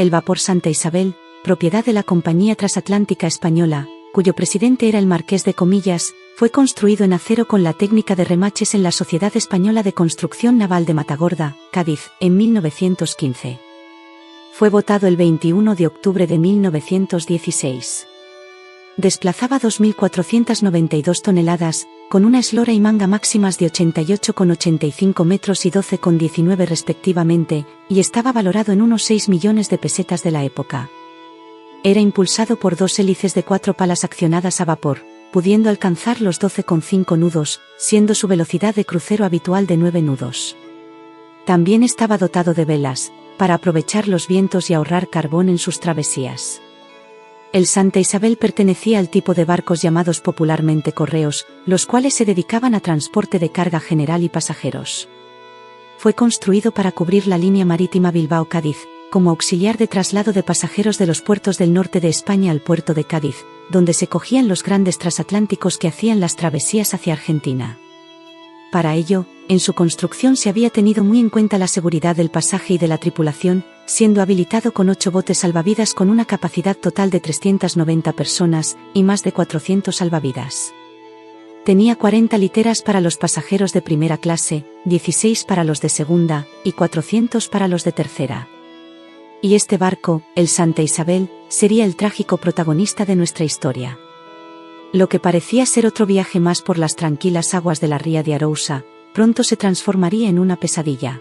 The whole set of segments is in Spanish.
El vapor Santa Isabel, propiedad de la Compañía Transatlántica Española, cuyo presidente era el Marqués de Comillas, fue construido en acero con la técnica de remaches en la Sociedad Española de Construcción Naval de Matagorda, Cádiz, en 1915. Fue votado el 21 de octubre de 1916. Desplazaba 2.492 toneladas, con una eslora y manga máximas de 88,85 metros y 12,19 respectivamente, y estaba valorado en unos 6 millones de pesetas de la época. Era impulsado por dos hélices de 4 palas accionadas a vapor, pudiendo alcanzar los 12,5 nudos, siendo su velocidad de crucero habitual de 9 nudos. También estaba dotado de velas, para aprovechar los vientos y ahorrar carbón en sus travesías. El Santa Isabel pertenecía al tipo de barcos llamados popularmente correos, los cuales se dedicaban a transporte de carga general y pasajeros. Fue construido para cubrir la línea marítima Bilbao-Cádiz, como auxiliar de traslado de pasajeros de los puertos del norte de España al puerto de Cádiz, donde se cogían los grandes transatlánticos que hacían las travesías hacia Argentina. Para ello, en su construcción se había tenido muy en cuenta la seguridad del pasaje y de la tripulación, siendo habilitado con 8 botes salvavidas con una capacidad total de 390 personas, y más de 400 salvavidas. Tenía 40 literas para los pasajeros de primera clase, 16 para los de segunda, y 400 para los de tercera. Y este barco, el Santa Isabel, sería el trágico protagonista de nuestra historia. Lo que parecía ser otro viaje más por las tranquilas aguas de la ría de Arousa, pronto se transformaría en una pesadilla.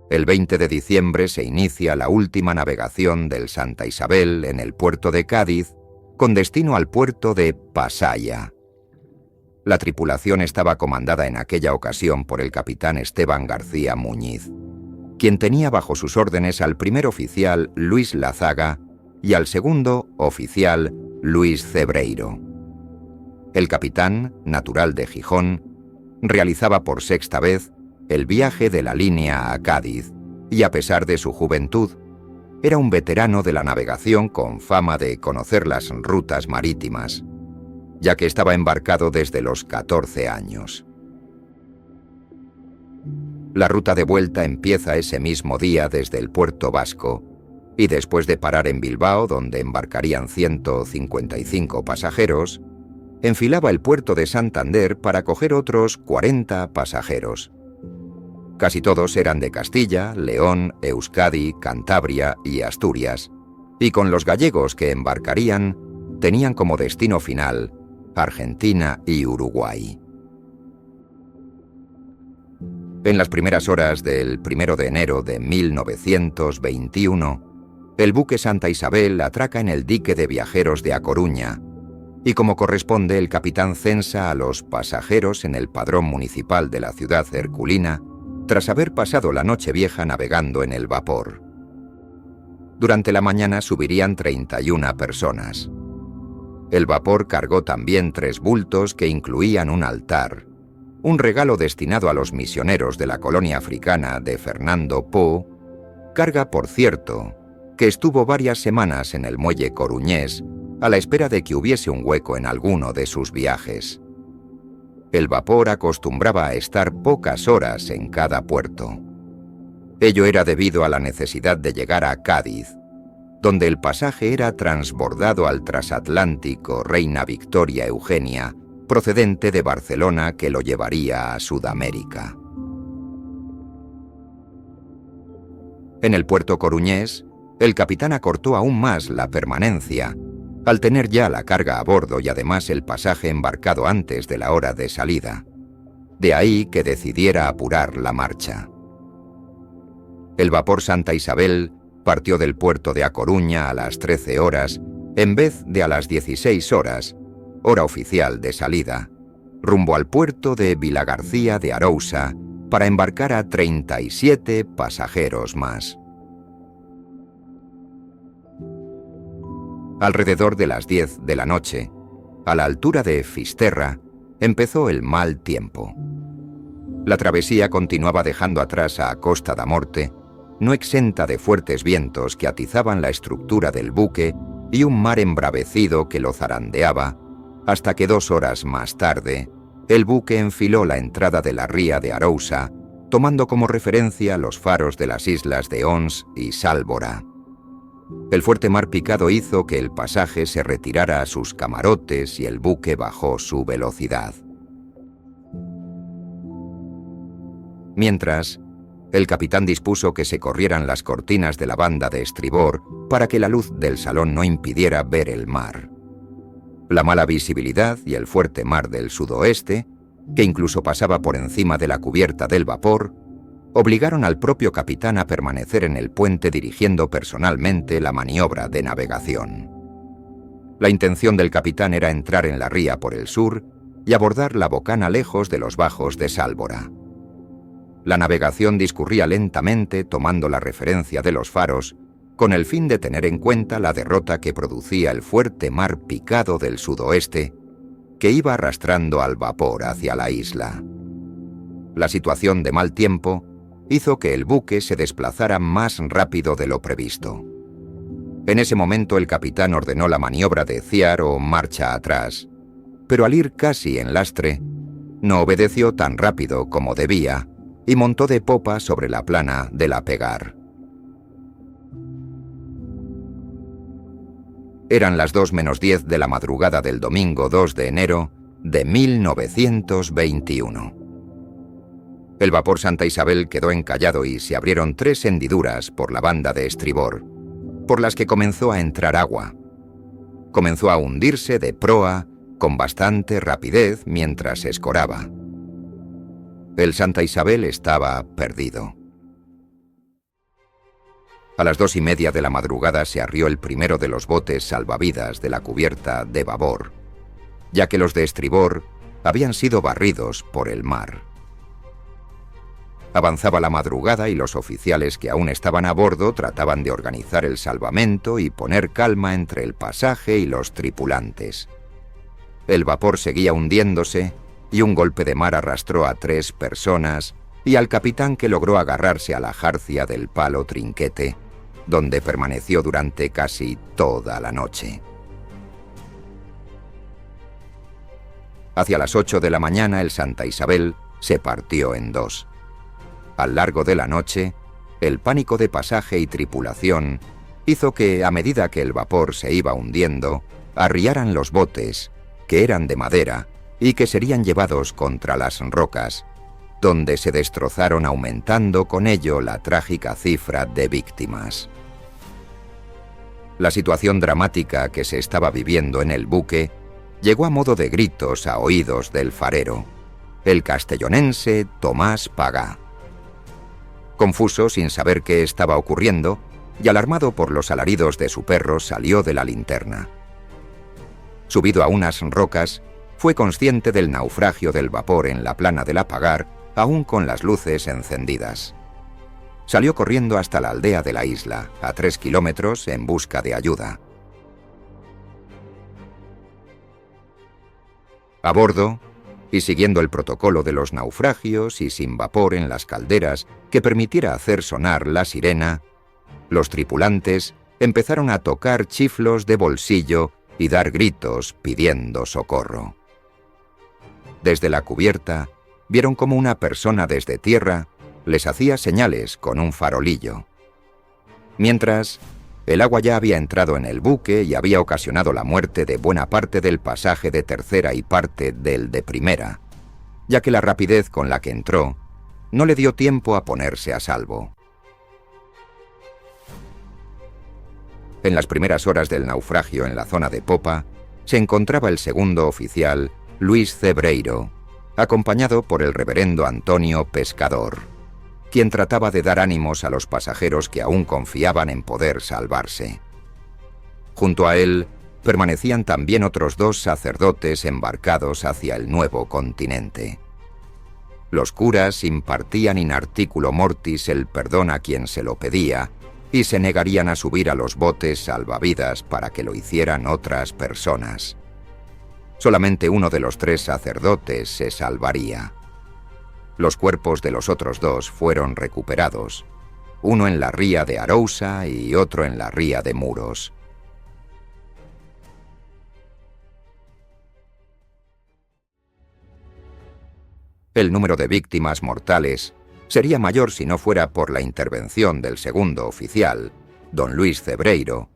El 20 de diciembre se inicia la última navegación del Santa Isabel en el puerto de Cádiz, con destino al puerto de Pasaya. La tripulación estaba comandada en aquella ocasión por el capitán Esteban García Muñiz, quien tenía bajo sus órdenes al primer oficial Luis Lazaga y al segundo oficial Luis Cebreiro. El capitán, natural de Gijón, realizaba por sexta vez el viaje de la línea a Cádiz, y a pesar de su juventud, era un veterano de la navegación con fama de conocer las rutas marítimas, ya que estaba embarcado desde los 14 años. La ruta de vuelta empieza ese mismo día desde el puerto vasco, y después de parar en Bilbao, donde embarcarían 155 pasajeros, enfilaba el puerto de Santander para coger otros 40 pasajeros. Casi todos eran de Castilla, León, Euskadi, Cantabria y Asturias, y con los gallegos que embarcarían, tenían como destino final Argentina y Uruguay. En las primeras horas del 1 de enero de 1921, el buque Santa Isabel atraca en el dique de viajeros de A Coruña, y como corresponde, el capitán censa a los pasajeros en el padrón municipal de la ciudad herculina, tras haber pasado la noche vieja navegando en el vapor. Durante la mañana subirían 31 personas. El vapor cargó también 3 bultos que incluían un altar, un regalo destinado a los misioneros de la colonia africana de Fernando Po, carga, por cierto, que estuvo varias semanas en el muelle coruñés a la espera de que hubiese un hueco en alguno de sus viajes. El vapor acostumbraba a estar pocas horas en cada puerto. Ello era debido a la necesidad de llegar a Cádiz, donde el pasaje era transbordado al transatlántico Reina Victoria Eugenia, procedente de Barcelona, que lo llevaría a Sudamérica. En el puerto coruñés, el capitán acortó aún más la permanencia, al tener ya la carga a bordo y además el pasaje embarcado antes de la hora de salida. De ahí que decidiera apurar la marcha. El vapor Santa Isabel partió del puerto de A Coruña a las 13 horas, en vez de a las 16 horas, hora oficial de salida, rumbo al puerto de Vilagarcía de Arousa, para embarcar a 37 pasajeros más. Alrededor de las 10 de la noche, a la altura de Fisterra, empezó el mal tiempo. La travesía continuaba dejando atrás a Costa da Morte, no exenta de fuertes vientos que atizaban la estructura del buque y un mar embravecido que lo zarandeaba, hasta que 2 horas más tarde, el buque enfiló la entrada de la ría de Arousa, tomando como referencia los faros de las islas de Ons y Sálvora. El fuerte mar picado hizo que el pasaje se retirara a sus camarotes y el buque bajó su velocidad. Mientras, el capitán dispuso que se corrieran las cortinas de la banda de estribor para que la luz del salón no impidiera ver el mar. La mala visibilidad y el fuerte mar del sudoeste, que incluso pasaba por encima de la cubierta del vapor, obligaron al propio capitán a permanecer en el puente dirigiendo personalmente la maniobra de navegación. La intención del capitán era entrar en la ría por el sur y abordar la bocana lejos de los bajos de Sálvora. La navegación discurría lentamente tomando la referencia de los faros, con el fin de tener en cuenta la derrota que producía el fuerte mar picado del sudoeste, que iba arrastrando al vapor hacia la isla. La situación de mal tiempo hizo que el buque se desplazara más rápido de lo previsto. En ese momento el capitán ordenó la maniobra de ciar o marcha atrás, pero al ir casi en lastre, no obedeció tan rápido como debía y montó de popa sobre la plana de la Pegar. Eran las 2:10 de la madrugada del domingo 2 de enero de 1921. El vapor Santa Isabel quedó encallado y se abrieron 3 hendiduras por la banda de estribor, por las que comenzó a entrar agua. Comenzó a hundirse de proa con bastante rapidez mientras se escoraba. El Santa Isabel estaba perdido. A las 2:30 de la madrugada se arrió el primero de los botes salvavidas de la cubierta de babor, ya que los de estribor habían sido barridos por el mar. Avanzaba la madrugada y los oficiales que aún estaban a bordo trataban de organizar el salvamento y poner calma entre el pasaje y los tripulantes. El vapor seguía hundiéndose y un golpe de mar arrastró a 3 personas y al capitán, que logró agarrarse a la jarcia del palo trinquete, donde permaneció durante casi toda la noche. Hacia las 8 de la mañana el Santa Isabel se partió en 2. Al largo de la noche, el pánico de pasaje y tripulación hizo que, a medida que el vapor se iba hundiendo, arriaran los botes, que eran de madera y que serían llevados contra las rocas, donde se destrozaron, aumentando con ello la trágica cifra de víctimas. La situación dramática que se estaba viviendo en el buque llegó a modo de gritos a oídos del farero, el castellonense Tomás Pagá. Confuso, sin saber qué estaba ocurriendo, y alarmado por los alaridos de su perro, salió de la linterna. Subido a unas rocas, fue consciente del naufragio del vapor en la plana del Pagar, aún con las luces encendidas. Salió corriendo hasta la aldea de la isla, a 3 kilómetros, en busca de ayuda. A bordo, y siguiendo el protocolo de los naufragios y sin vapor en las calderas que permitiera hacer sonar la sirena, los tripulantes empezaron a tocar chiflos de bolsillo y dar gritos pidiendo socorro. Desde la cubierta, vieron como una persona desde tierra les hacía señales con un farolillo. Mientras, el agua ya había entrado en el buque y había ocasionado la muerte de buena parte del pasaje de tercera y parte del de primera, ya que la rapidez con la que entró no le dio tiempo a ponerse a salvo. En las primeras horas del naufragio en la zona de popa, se encontraba el segundo oficial, Luis Cebreiro, acompañado por el reverendo Antonio Pescador, quien trataba de dar ánimos a los pasajeros que aún confiaban en poder salvarse. Junto a él permanecían también otros 2 sacerdotes embarcados hacia el nuevo continente. Los curas impartían in articulo mortis el perdón a quien se lo pedía y se negarían a subir a los botes salvavidas para que lo hicieran otras personas. Solamente uno de los 3 sacerdotes se salvaría. Los cuerpos de los otros 2 fueron recuperados, uno en la ría de Arousa y otro en la ría de Muros. El número de víctimas mortales sería mayor si no fuera por la intervención del segundo oficial, don Luis Cebreiro,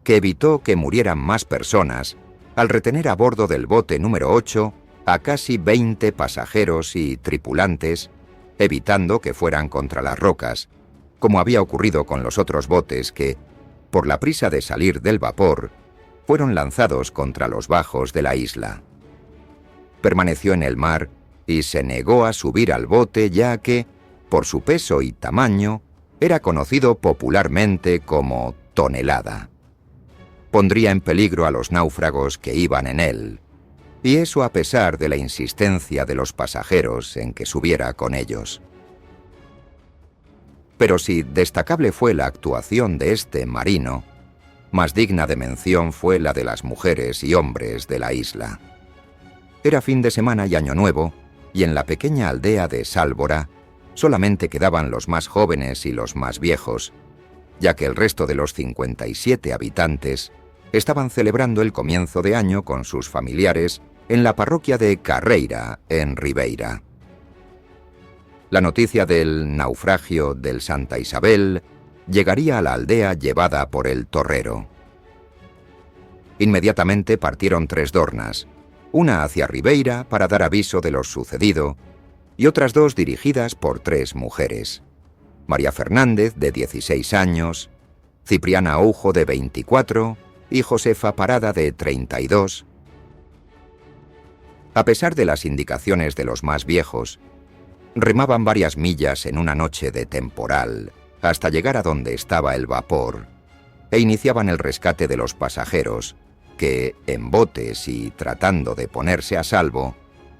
que evitó que murieran más personas al retener a bordo del bote número 8 a casi 20 pasajeros y tripulantes, evitando que fueran contra las rocas, como había ocurrido con los otros botes que, por la prisa de salir del vapor, fueron lanzados contra los bajos de la isla. Permaneció en el mar y se negó a subir al bote ya que, por su peso y tamaño, era conocido popularmente como tonelada. Pondría en peligro a los náufragos que iban en él, y eso a pesar de la insistencia de los pasajeros en que subiera con ellos. Pero si destacable fue la actuación de este marino, más digna de mención fue la de las mujeres y hombres de la isla. Era fin de semana y año nuevo, y en la pequeña aldea de Sálvora solamente quedaban los más jóvenes y los más viejos, ya que el resto de los 57 habitantes estaban celebrando el comienzo de año con sus familiares en la parroquia de Carreira, en Ribeira. La noticia del naufragio del Santa Isabel llegaría a la aldea llevada por el torrero. Inmediatamente partieron 3 dornas, una hacia Ribeira para dar aviso de lo sucedido y otras 2 dirigidas por 3 mujeres. María Fernández, de 16 años, Cipriana Aujo, de 24, y Josefa Parada, de 32. A pesar de las indicaciones de los más viejos, remaban varias millas en una noche de temporal hasta llegar a donde estaba el vapor e iniciaban el rescate de los pasajeros que, en botes y tratando de ponerse a salvo,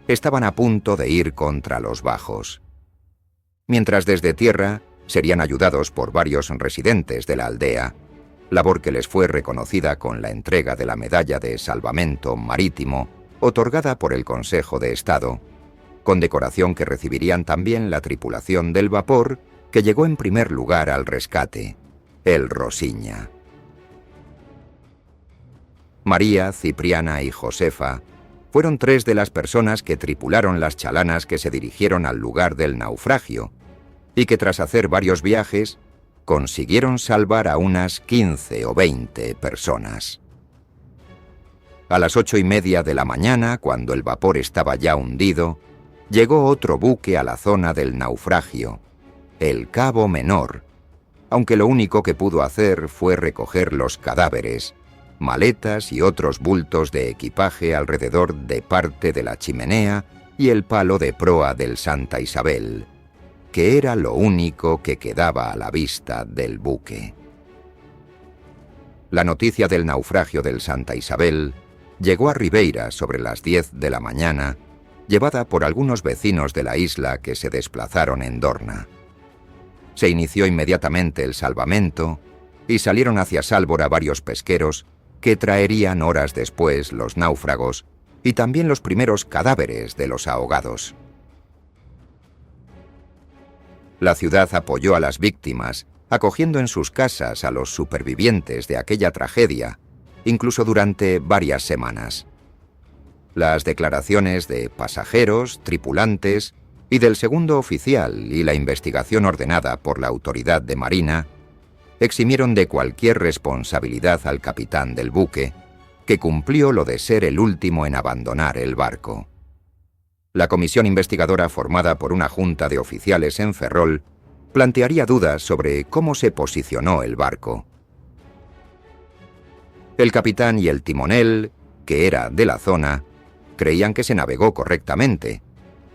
estaban a punto de ir contra los bajos. Mientras desde tierra serían ayudados por varios residentes de la aldea, labor que les fue reconocida con la entrega de la Medalla de Salvamento Marítimo otorgada por el Consejo de Estado, condecoración que recibirían también la tripulación del vapor que llegó en primer lugar al rescate, el Rosiña. María, Cipriana y Josefa fueron 3 de las personas que tripularon las chalanas que se dirigieron al lugar del naufragio y que tras hacer varios viajes consiguieron salvar a unas 15 o 20 personas. A las 8:30 de la mañana, cuando el vapor estaba ya hundido, llegó otro buque a la zona del naufragio, el Cabo Menor, aunque lo único que pudo hacer fue recoger los cadáveres, maletas y otros bultos de equipaje alrededor de parte de la chimenea y el palo de proa del Santa Isabel, que era lo único que quedaba a la vista del buque. La noticia del naufragio del Santa Isabel llegó a Ribeira sobre las 10 de la mañana, llevada por algunos vecinos de la isla que se desplazaron en Dorna. Se inició inmediatamente el salvamento y salieron hacia Sálvora varios pesqueros que traerían horas después los náufragos y también los primeros cadáveres de los ahogados. La ciudad apoyó a las víctimas, acogiendo en sus casas a los supervivientes de aquella tragedia, incluso durante varias semanas. Las declaraciones de pasajeros, tripulantes y del segundo oficial y la investigación ordenada por la autoridad de Marina eximieron de cualquier responsabilidad al capitán del buque, que cumplió lo de ser el último en abandonar el barco. La comisión investigadora formada por una junta de oficiales en Ferrol plantearía dudas sobre cómo se posicionó el barco. El capitán y el timonel, que era de la zona, creían que se navegó correctamente,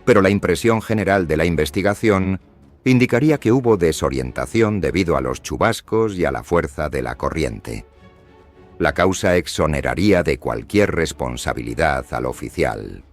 pero la impresión general de la investigación indicaría que hubo desorientación debido a los chubascos y a la fuerza de la corriente. La causa exoneraría de cualquier responsabilidad al oficial.